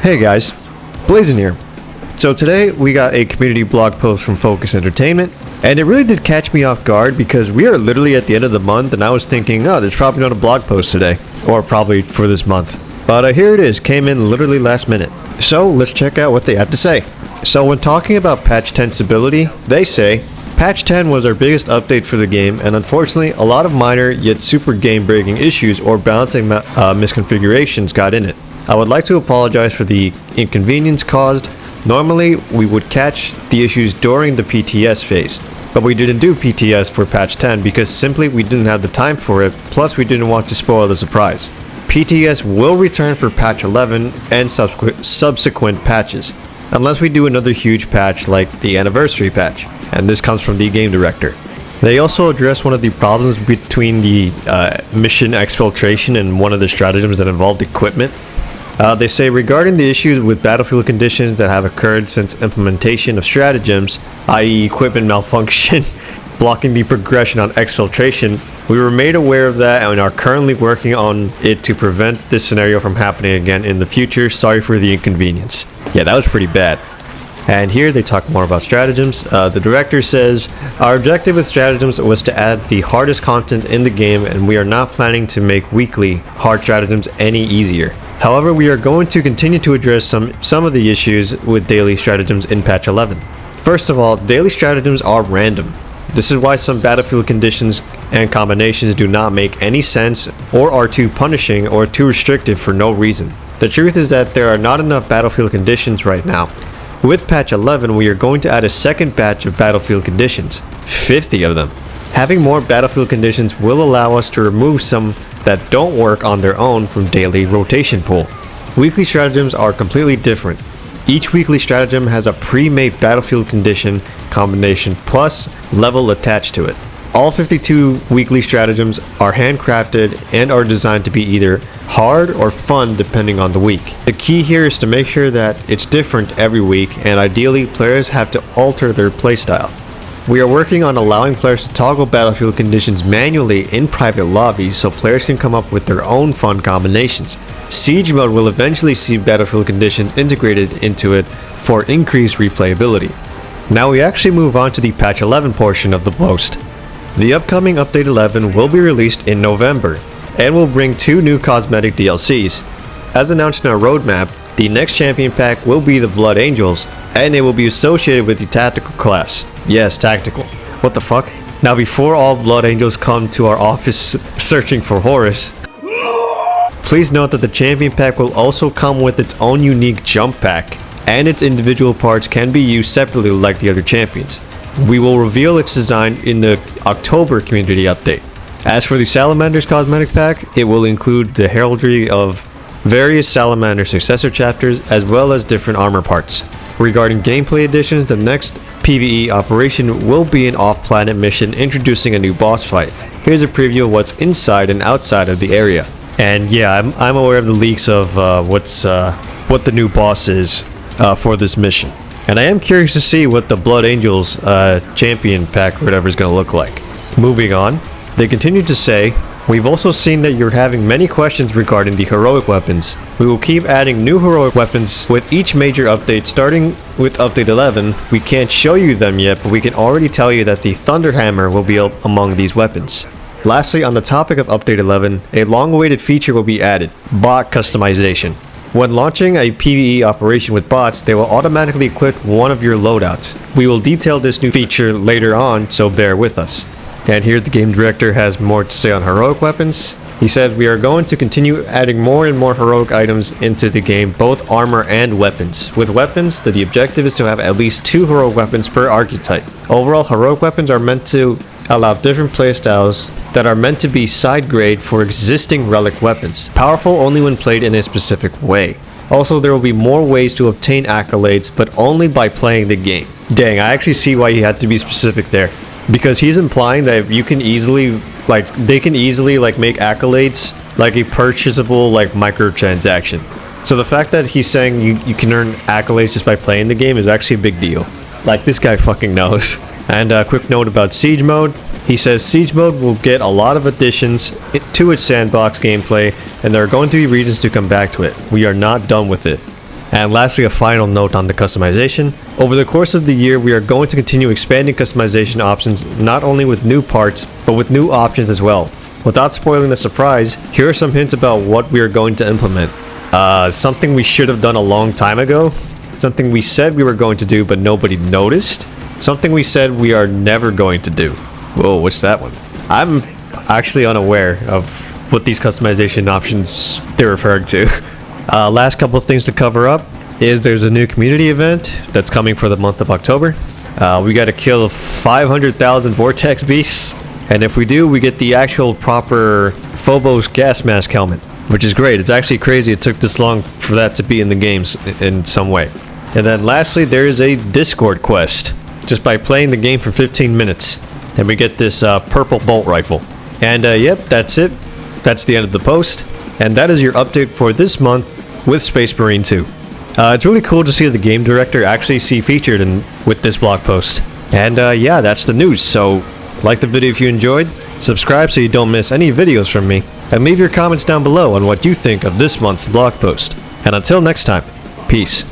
Hey guys, Blazen here. So today we got a community blog post from Focus Entertainment, and it really did catch me off guard because we are literally at the end of the month and I was thinking, oh, there's probably not a blog post today, or probably for this month. But here it is, came in literally last minute. So let's check out what they have to say. So when talking about patch 10 stability, they say, patch 10 was our biggest update for the game, and unfortunately a lot of minor yet super game breaking issues or balancing misconfigurations got in it. I would like to apologize for the inconvenience caused. Normally, we would catch the issues during the PTS phase, but we didn't do PTS for patch 10 because simply we didn't have the time for it, plus we didn't want to spoil the surprise. PTS will return for patch 11 and subsequent patches, unless we do another huge patch like the anniversary patch, and this comes from the game director. They also address one of the problems between the mission exfiltration and one of the stratagems that involved equipment. They say regarding the issues with battlefield conditions that have occurred since implementation of stratagems, i.e. equipment malfunction, blocking the progression on exfiltration, we were made aware of that and are currently working on it to prevent this scenario from happening again in the future. Sorry for the inconvenience. Yeah, that was pretty bad. And here they talk more about stratagems. The director says, our objective with stratagems was to add the hardest content in the game, and we are not planning to make weekly hard stratagems any easier. However, we are going to continue to address some of the issues with daily stratagems in patch 11. First of all, daily stratagems are random. This is why some battlefield conditions and combinations do not make any sense or are too punishing or too restrictive for no reason. The truth is that there are not enough battlefield conditions right now. With patch 11, we are going to add a second batch of battlefield conditions, 50 of them. Having more battlefield conditions will allow us to remove some that don't work on their own from daily rotation pool. Weekly stratagems are completely different. Each weekly stratagem has a pre-made battlefield condition combination plus level attached to it. All 52 weekly stratagems are handcrafted and are designed to be either hard or fun depending on the week. The key here is to make sure that it's different every week, and ideally players have to alter their playstyle. We are working on allowing players to toggle battlefield conditions manually in private lobbies so players can come up with their own fun combinations. Siege mode will eventually see battlefield conditions integrated into it for increased replayability. Now we actually move on to the patch 11 portion of the post. The upcoming update 11 will be released in November and will bring 2 new cosmetic DLCs. As announced in our roadmap, the next champion pack will be the Blood Angels, and it will be associated with the tactical class. Yes, tactical. What the fuck? Now before all Blood Angels come to our office searching for Horus, please note that the champion pack will also come with its own unique jump pack, and its individual parts can be used separately like the other champions. We will reveal its design in the October community update. As for the Salamander's cosmetic pack, it will include the heraldry of various Salamander successor chapters as well as different armor parts. Regarding gameplay additions, the next PvE operation will be an off-planet mission introducing a new boss fight. Here's a preview of what's inside and outside of the area. And yeah, I'm aware of the leaks of what the new boss is for this mission. And I am curious to see what the Blood Angels champion pack or whatever is going to look like. Moving on, they continue to say, we've also seen that you're having many questions regarding the heroic weapons. We will keep adding new heroic weapons with each major update. Starting with update 11, we can't show you them yet, but we can already tell you that the Thunder Hammer will be among these weapons. Lastly, on the topic of update 11, a long-awaited feature will be added, bot customization. When launching a PvE operation with bots, they will automatically equip one of your loadouts. We will detail this new feature later on, so bear with us. And here the game director has more to say on heroic weapons. He says, we are going to continue adding more and more heroic items into the game, both armor and weapons. With weapons, the objective is to have at least 2 heroic weapons per archetype. Overall, heroic weapons are meant to allow different playstyles that are meant to be side grade for existing relic weapons, powerful only when played in a specific way. Also, there will be more ways to obtain accolades, but only by playing the game. Dang, I actually see why he had to be specific there. Because he's implying that you can easily, they can easily make accolades like a purchasable microtransaction. So the fact that he's saying you can earn accolades just by playing the game is actually a big deal. Like, this guy fucking knows. And a quick note about Siege Mode. He says Siege Mode will get a lot of additions to its sandbox gameplay, and there are going to be reasons to come back to it. We are not done with it. And lastly, a final note on the customization. Over the course of the year, we are going to continue expanding customization options, not only with new parts, but with new options as well. Without spoiling the surprise, here are some hints about what we are going to implement. Something we should have done a long time ago. Something we said we were going to do, but nobody noticed. Something we said we are never going to do. Whoa, what's that one? I'm actually unaware of what these customization options they're referring to. Last couple of things to cover up is there's a new community event that's coming for the month of October. We got to kill 500,000 vortex beasts, and if we do, we get the actual proper Phobos gas mask helmet, which is great. It's actually crazy it took this long for that to be in the games in some way. And then lastly, there is a Discord quest, just by playing the game for 15 minutes, and we get this purple bolt rifle. And yep, that's it. That's the end of the post. And that is your update for this month with Space Marine 2. It's really cool to see the game director actually see featured with this blog post. And yeah, that's the news. So like the video if you enjoyed, subscribe so you don't miss any videos from me, and leave your comments down below on what you think of this month's blog post. And until next time, peace.